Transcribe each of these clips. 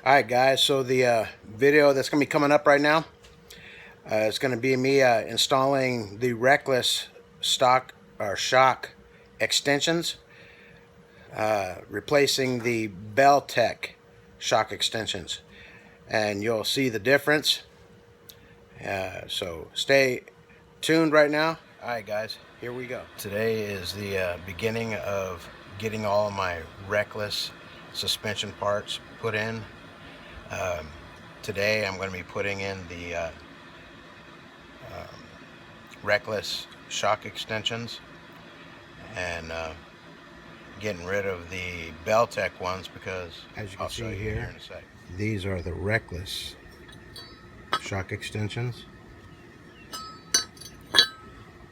Alright guys, so the video that's going to be coming up right now is going to be me installing the Reklez stock or shock extensions, replacing the Beltec shock extensions, and you'll see the difference. So stay tuned right now. Alright guys, here we go. Today is the beginning of getting all of my Reklez suspension parts put in. Today I'm going to be putting in the Reklez shock extensions and getting rid of the Beltec ones because, as you can see here in a sec, these are the Reklez shock extensions.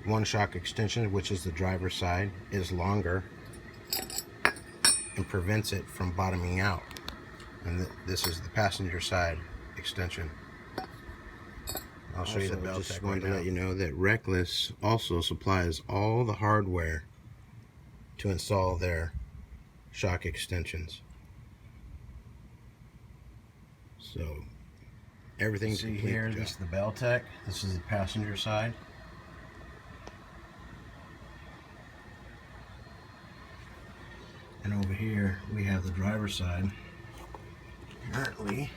One shock extension, which is the driver's side, is longer and prevents it from bottoming out. And this is the passenger side extension. I'll show you the Beltec. Just wanted to let you know that Reklez also supplies all the hardware to install their shock extensions. So everything's complete. See here, this is the Beltec. This is the passenger side. And over here we have the driver's side. Apparently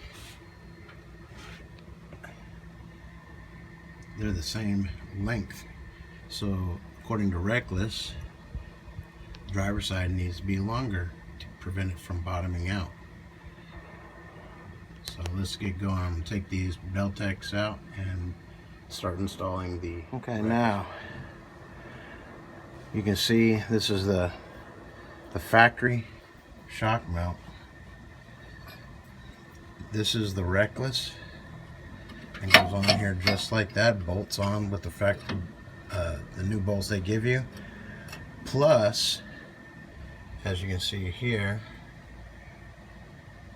they're the same length, so according to Reklez, driver's side needs to be longer to prevent it from bottoming out. So let's get going. I'm going to take these Beltecs out and start installing the Reklez. Now you can see this is the factory shock mount. This is the Reklez. It goes on here just like that. Bolts on with the factory, the new bolts they give you. Plus, as you can see here,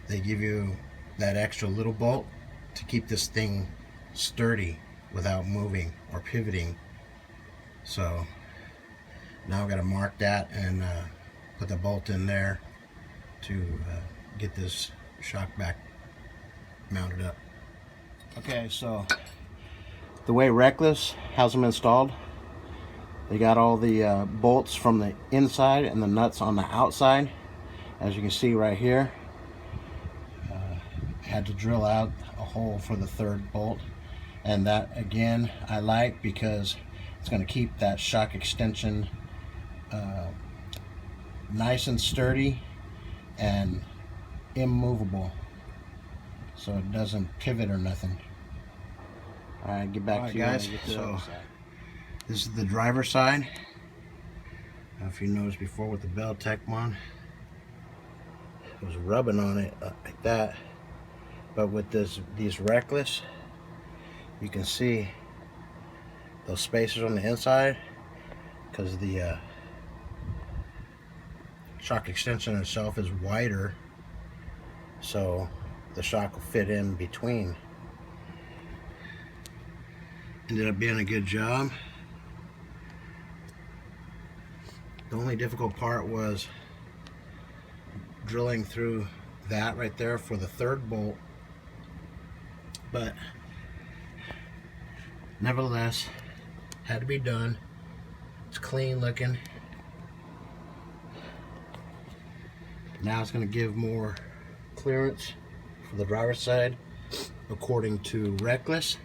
they give you that extra little bolt to keep this thing sturdy without moving or pivoting. So now I've got to mark that and put the bolt in there to get this shock back mounted up. Okay, so the way Reklez has them installed, they got all the bolts from the inside and the nuts on the outside. As you can see right here, I had to drill out a hole for the third bolt, and that again I like because it's going to keep that shock extension nice and sturdy and immovable, so it doesn't pivot or nothing. Alright, get back to you guys. So this is the driver's side. I don't know if you noticed before with the Beltec one, it was rubbing on it like that, but with these Reklez, you can see those spacers on the inside because the shock extension itself is wider, so the shock will fit in between. Ended up being a good job. The only difficult part was drilling through that right there for the third bolt, but nevertheless had to be done. It's clean looking. Now it's going to give more clearance for the driver's side according to Reklez.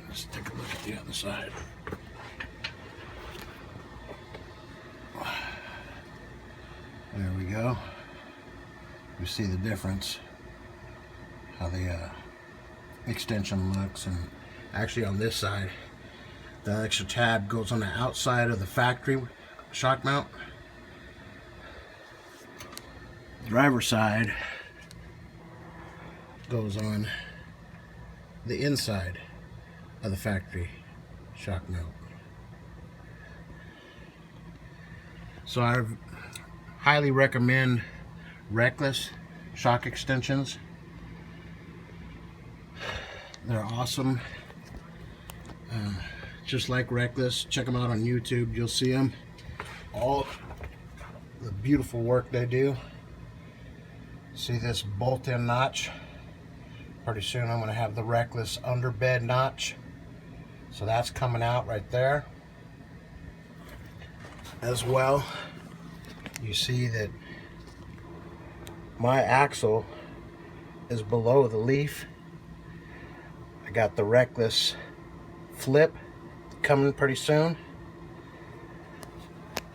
Let's take a look at the other side. There we go. You see the difference, how the extension looks. And actually on this side, the extra tab goes on the outside of the factory shock mount. Driver's side goes on the inside of the factory shock mount. So I highly recommend Reklez shock extensions. They're awesome. Just like Reklez, check them out on YouTube. You'll see them. All the beautiful work they do. See this bolt-in notch? Pretty soon I'm going to have the Reklez underbed notch. So that's coming out right there. As well, you see that my axle is below the leaf. I got the Reklez flip coming pretty soon,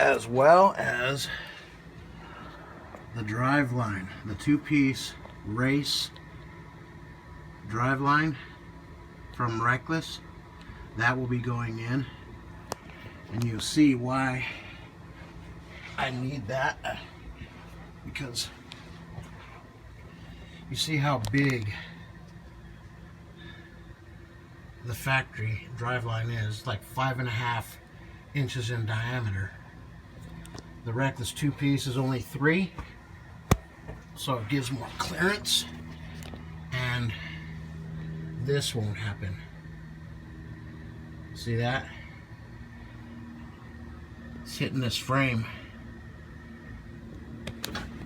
as well as the drive line, the two-piece race drive line from Reklez. That will be going in, and you'll see why I need that, because you see how big the factory driveline is, like 5.5 inches in diameter. The Reklez two-piece is only 3, so it gives more clearance, and this won't happen. See that? It's hitting this frame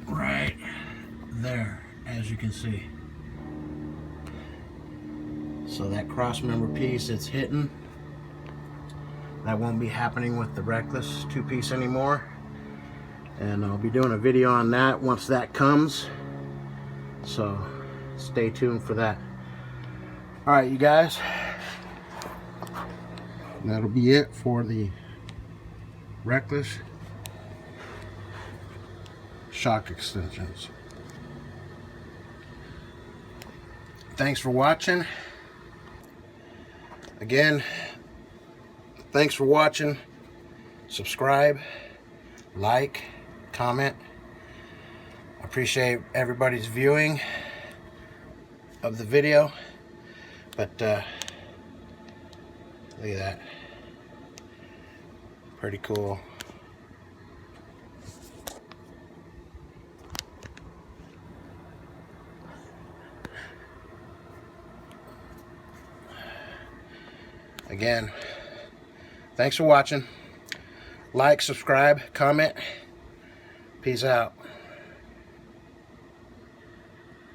right there, as you can see. So that cross member piece it's hitting, that won't be happening with the Reklez two-piece anymore. And I'll be doing a video on that once that comes. So stay tuned for that. Alright, you guys. That'll be it for the Reklez shock extensions. Thanks for watching. Again, thanks for watching. Subscribe, like, comment. I appreciate everybody's viewing of the video. But look at that. Pretty cool. Again, thanks for watching. Like, subscribe, comment. Peace out.